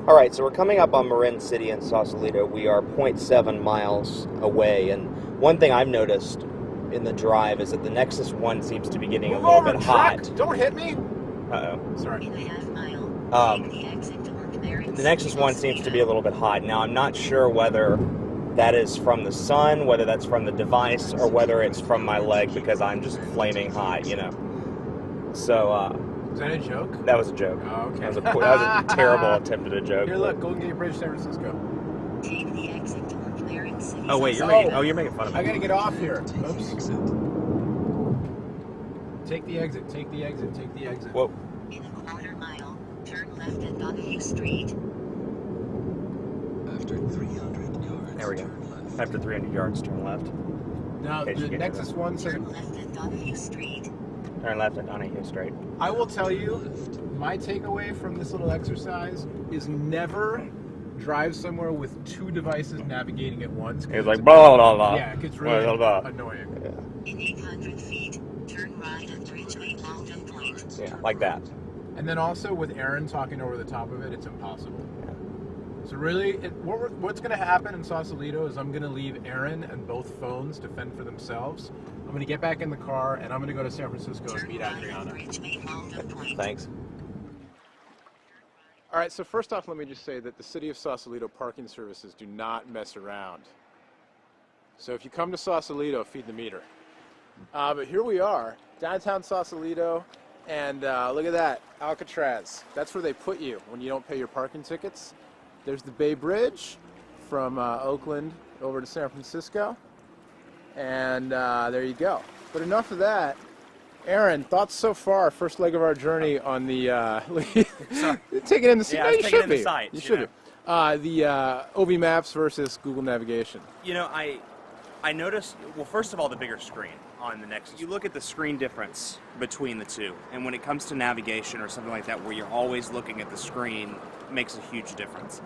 All right, so we're coming up on Marin City in Sausalito. We are 0.7 miles away, and one thing I've noticed in the drive is that the Nexus 1 seems to be getting a little bit hot. Don't hit me! Uh-oh. Sorry. The Nexus 1 seems to be a little bit hot. Now, I'm not sure whether that is from the sun, whether that's from the device, or whether it's from my leg because I'm just flaming hot, you know. So, Was that a joke? that was a joke. Oh, okay. That was a terrible attempt at a joke. Here, look, Golden Gate Bridge, San Francisco. Oh, wait, you're making fun of me. I gotta get off here. Oops. Take the exit, take the exit, take the exit. Whoa. In a quarter mile, turn left at Dogfight Street. After 300 yards, There we go. turn left. After 300 yards, turn left. Now, Okay, the you get Nexus 1 Turn second. left at Dogfight Street. Turn left at Donahue Street. I will tell you, my takeaway from this little exercise is never drive somewhere with two devices navigating at once. It's like blah, blah, blah. Yeah, it gets really Blah, blah, blah. annoying. In 800 feet, turn right at Bridgeway Mountain Point. Yeah, like that. And then also with Aaron talking over the top of it, it's impossible. So really, what's going to happen in Sausalito is I'm going to leave Aaron and both phones to fend for themselves. I'm going to get back in the car, and I'm going to go to San Francisco and Turn meet right at Adriana. Bridgeway Mountain Point. Thanks. All right, so first off, let me just say that the City of Sausalito parking services do not mess around. So if you come to Sausalito, feed the meter. But here we are, downtown Sausalito, and look at that, Alcatraz. That's where they put you when you don't pay your parking tickets. There's the Bay Bridge from Oakland over to San Francisco, and there you go. But enough of that. Aaron, thoughts so far? First leg of our journey on the take it in the sight. Yeah, No, I was you taking should in the be. sights, You you should be. The OV Maps versus Google Navigation. You know, I noticed, well, first of all, the bigger screen on the Nexus. You look at the screen difference between the two, and when it comes to navigation or something like that, where you're always looking at the screen, makes a huge difference.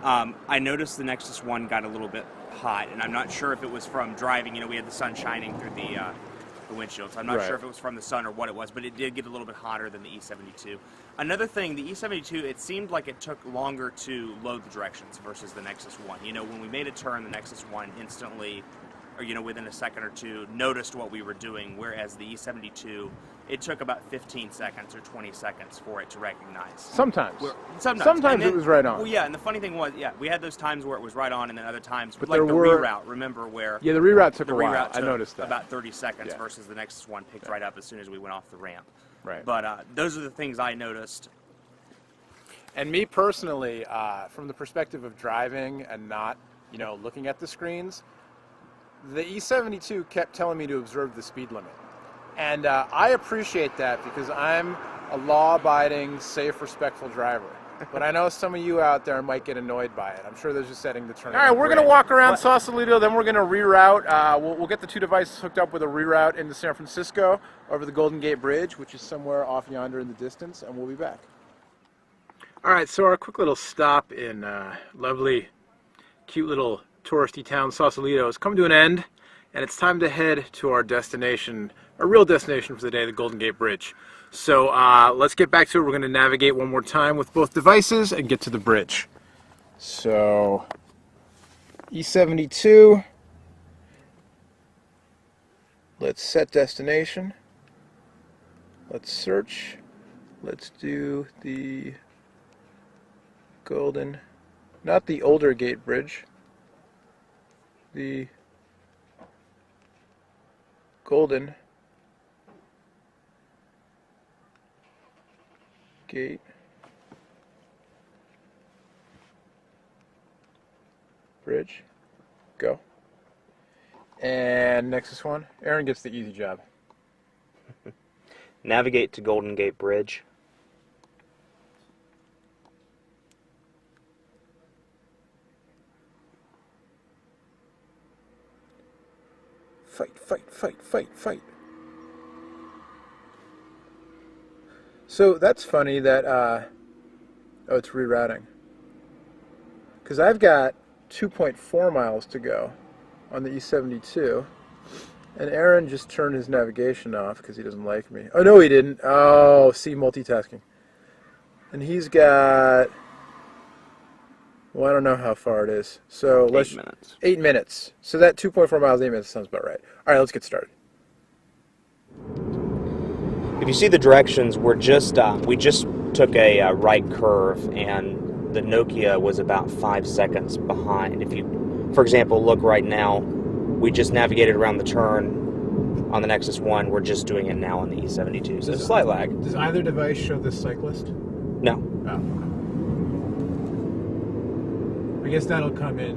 I noticed the Nexus 1 got a little bit hot, and I'm not sure if it was from driving. You know, we had the sun shining through the windshield, so I'm not sure if it was from the sun or what it was, but it did get a little bit hotter than the E72. Another thing, the E72, it seemed like it took longer to load the directions versus the Nexus 1. You know, when we made a turn, the Nexus 1 instantly, or, you know, within a second or two, noticed what we were doing, whereas the E72, it took about 15 seconds or 20 seconds for it to recognize. Sometimes. Sometimes it was right on. Well, yeah, and the funny thing was, yeah, we had those times where it was right on, and then other times, But like there the were- reroute, remember, where Yeah, the reroute took the a while. reroute I took noticed that. about 30 seconds Yeah. versus the Nexus 1 picked right up as soon as we went off the ramp. Right. But those are the things I noticed. And me personally, from the perspective of driving and not, you know, looking at the screens, the E72 kept telling me to observe the speed limit. And I appreciate that because I'm a law-abiding, safe, respectful driver. But I know some of you out there might get annoyed by it. I'm sure they're just setting the turn. All right, we're going to walk around Sausalito, then we're going to reroute. We'll get the two devices hooked up with a reroute into San Francisco over the Golden Gate Bridge, which is somewhere off yonder in the distance, and we'll be back. All right, so our quick little stop in lovely, cute little touristy town Sausalito has come to an end, and it's time to head to our destination, our real destination for the day, the Golden Gate Bridge. So let's get back to it. We're going to navigate one more time with both devices and get to the bridge. So E72, let's set destination, let's search, let's do the Golden, not the older Gate Bridge, the Golden Gate Bridge. Go. And Nexus 1. Aaron gets the easy job. Navigate to Golden Gate Bridge. Fight, fight, fight, fight, fight. So that's funny that, oh, it's rerouting. because I've got 2.4 miles to go on the E72, and Aaron just turned his navigation off because he doesn't like me. Oh, no, he didn't. Oh, see, multitasking. And he's got, well, I don't know how far it is. So 8 minutes. 8 minutes. So that 2.4 miles, 8 minutes sounds about right. All right, let's get started. If you see the directions, we just took a right curve, and the Nokia was about 5 seconds behind. If you, for example, look right now, we just navigated around the turn on the Nexus 1. We're just doing it now on the E72, so it's a slight lag. Does either device show the cyclist? No. Oh. I guess that'll come in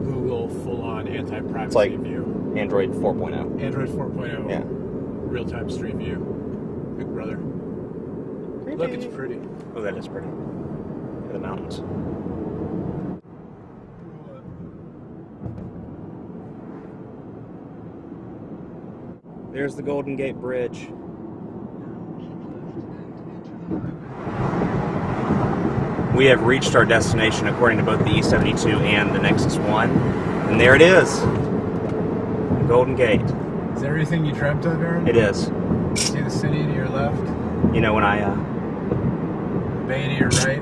Google full-on anti-privacy It's like view. Android 4.0. Android 4.0. Yeah. Real-time street view. Big brother. Look, it's pretty. Oh, that is pretty. Look at the mountains. There's the Golden Gate Bridge. We have reached our destination according to both the E72 and the Nexus 1. And there it is. The Golden Gate. Is that everything you dreamt of, Aaron? It is. See the city to your left? You know, when I Bay to your right?